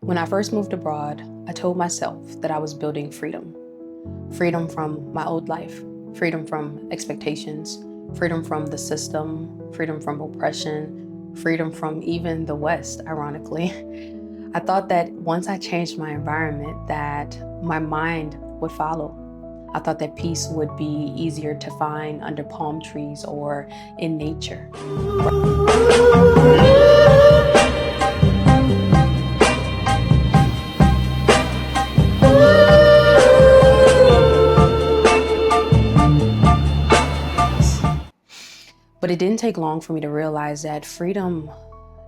When I first moved abroad, I told myself that I was building freedom. Freedom from my old life, freedom from expectations, freedom from the system, freedom from oppression, freedom from even the West, ironically. I thought that once I changed my environment, that my mind would follow. I thought that peace would be easier to find under palm trees or in nature. But it didn't take long for me to realize that freedom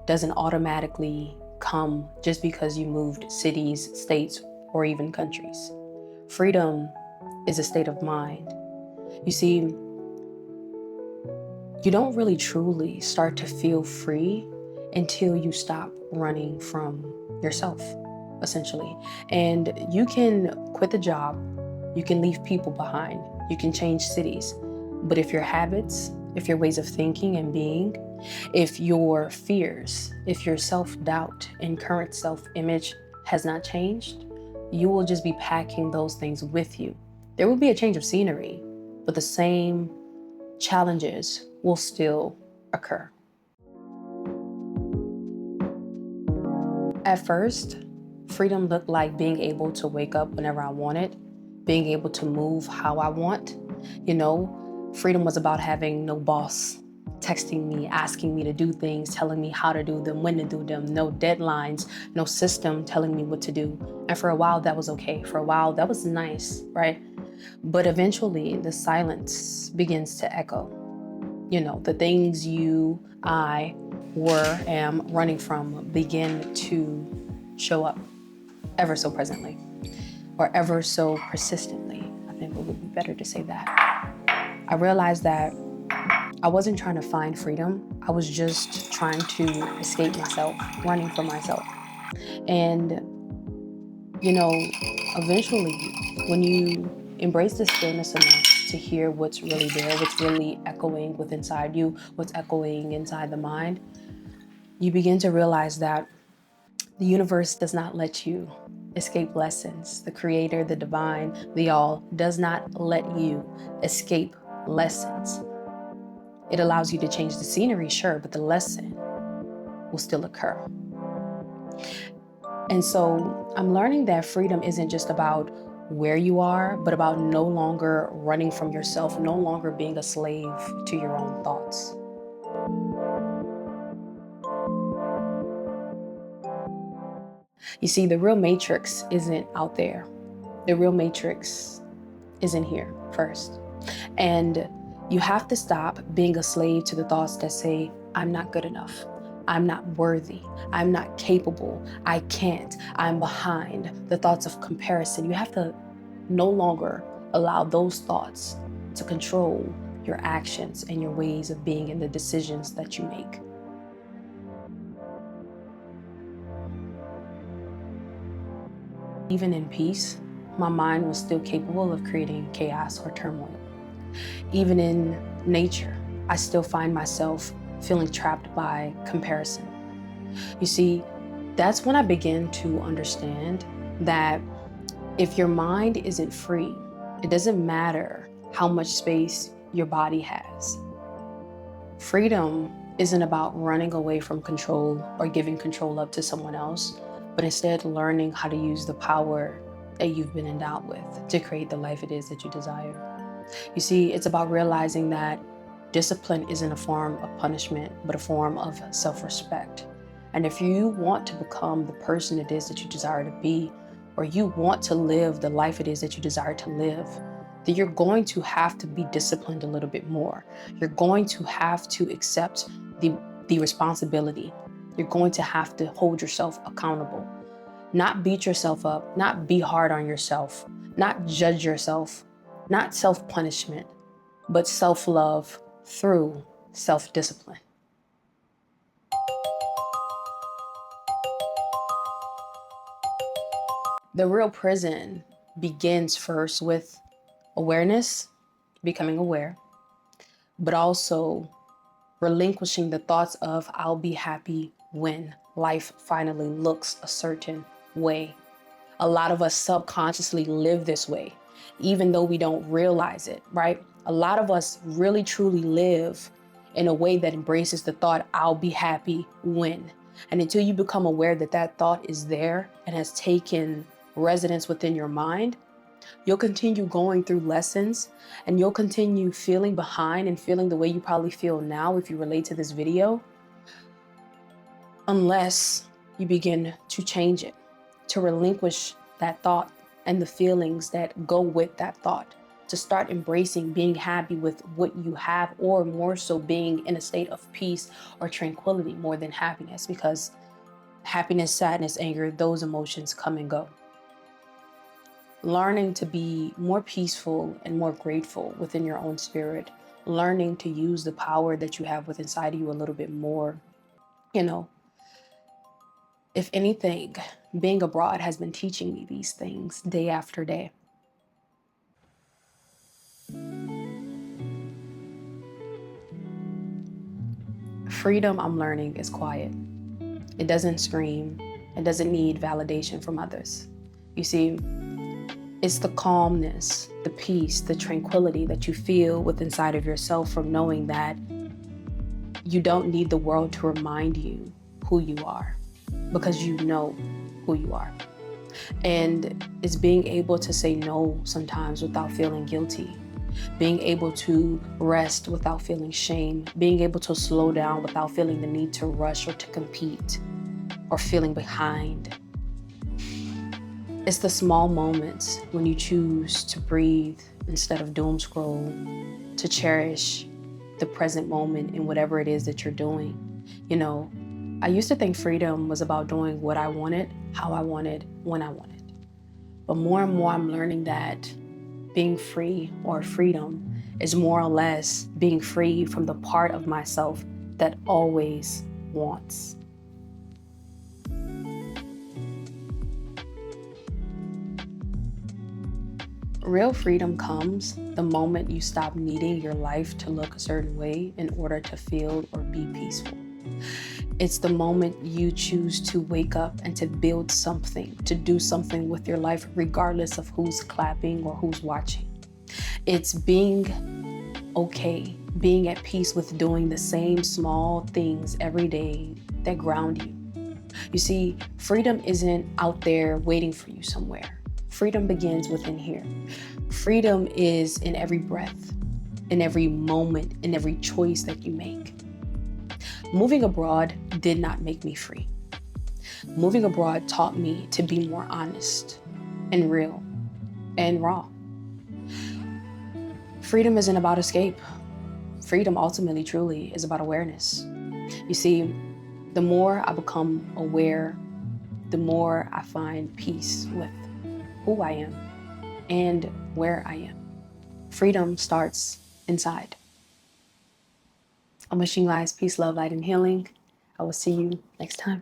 doesn't automatically come just because you moved cities, states, or even countries. Freedom is a state of mind. You see, you don't really truly start to feel free until you stop running from yourself, essentially. And you can quit the job, you can leave people behind, you can change cities. But if your habits, if your ways of thinking and being, if your fears, if your self-doubt and current self-image has not changed, you will just be packing those things with you. There will be a change of scenery, but the same challenges will still occur. At first, freedom looked like being able to wake up whenever I wanted, being able to move how I want. Freedom was about having no boss texting me, asking me to do things, telling me how to do them, when to do them, no deadlines, no system telling me what to do. And for a while, that was okay. For a while, that was nice, right? But eventually, the silence begins to echo. The things I am running from begin to show up ever so presently, or ever so persistently. I think it would be better to say that. I realized that I wasn't trying to find freedom. I was just trying to escape myself, running from myself. And, eventually, when you embrace the stillness enough to hear what's really there, what's really echoing within inside you, what's echoing inside the mind, you begin to realize that the universe does not let you escape lessons. The creator, the divine, the all does not let you escape lessons. It allows you to change the scenery, sure, but the lesson will still occur. And so I'm learning that freedom isn't just about where you are, but about no longer running from yourself, no longer being a slave to your own thoughts. You see, the real matrix isn't out there. The real matrix is in here first. And you have to stop being a slave to the thoughts that say, I'm not good enough. I'm not worthy. I'm not capable. I can't. I'm behind. The thoughts of comparison. You have to no longer allow those thoughts to control your actions and your ways of being and the decisions that you make. Even in peace, my mind was still capable of creating chaos or turmoil. Even in nature, I still find myself feeling trapped by comparison. You see, that's when I begin to understand that if your mind isn't free, it doesn't matter how much space your body has. Freedom isn't about running away from control or giving control up to someone else, but instead learning how to use the power that you've been endowed with to create the life it is that you desire. You see, it's about realizing that discipline isn't a form of punishment, but a form of self-respect. And if you want to become the person it is that you desire to be, or you want to live the life it is that you desire to live, then you're going to have to be disciplined a little bit more. You're going to have to accept the responsibility. You're going to have to hold yourself accountable. Not beat yourself up, not be hard on yourself, not judge yourself, not self-punishment, but self-love through self-discipline. The real prison begins first with awareness, becoming aware, but also relinquishing the thoughts of I'll be happy when life finally looks a certain way. A lot of us subconsciously live this way, even though we don't realize it, right? A lot of us really truly live in a way that embraces the thought, I'll be happy when. And until you become aware that that thought is there and has taken residence within your mind, you'll continue going through lessons and you'll continue feeling behind and feeling the way you probably feel now if you relate to this video, unless you begin to change it, to relinquish that thought and the feelings that go with that thought, to start embracing being happy with what you have, or more so being in a state of peace or tranquility more than happiness, because happiness, sadness, anger, those emotions come and go. Learning to be more peaceful and more grateful within your own spirit, learning to use the power that you have within inside of you a little bit more. You know, if anything, being abroad has been teaching me these things day after day. Freedom, I'm learning, is quiet. It doesn't scream. It doesn't need validation from others. You see, it's the calmness, the peace, the tranquility that you feel within inside of yourself from knowing that you don't need the world to remind you who you are, because you know who you are. And it's being able to say no sometimes without feeling guilty, being able to rest without feeling shame, being able to slow down without feeling the need to rush or to compete or feeling behind. It's the small moments when you choose to breathe instead of doom scroll, to cherish the present moment in whatever it is that you're doing. You know, I used to think freedom was about doing what I wanted, how I wanted, when I wanted. But more and more I'm learning that being free, or freedom, is more or less being free from the part of myself that always wants. Real freedom comes the moment you stop needing your life to look a certain way in order to feel or be peaceful. It's the moment you choose to wake up and to build something, to do something with your life, regardless of who's clapping or who's watching. It's being okay, being at peace with doing the same small things every day that ground you. You see, freedom isn't out there waiting for you somewhere. Freedom begins within here. Freedom is in every breath, in every moment, in every choice that you make. Moving abroad did not make me free. Moving abroad taught me to be more honest and real and raw. Freedom isn't about escape. Freedom ultimately, truly, is about awareness. You see, the more I become aware, the more I find peace with who I am and where I am. Freedom starts inside. I'm wishing you guys peace, love, light, and healing. I will see you next time.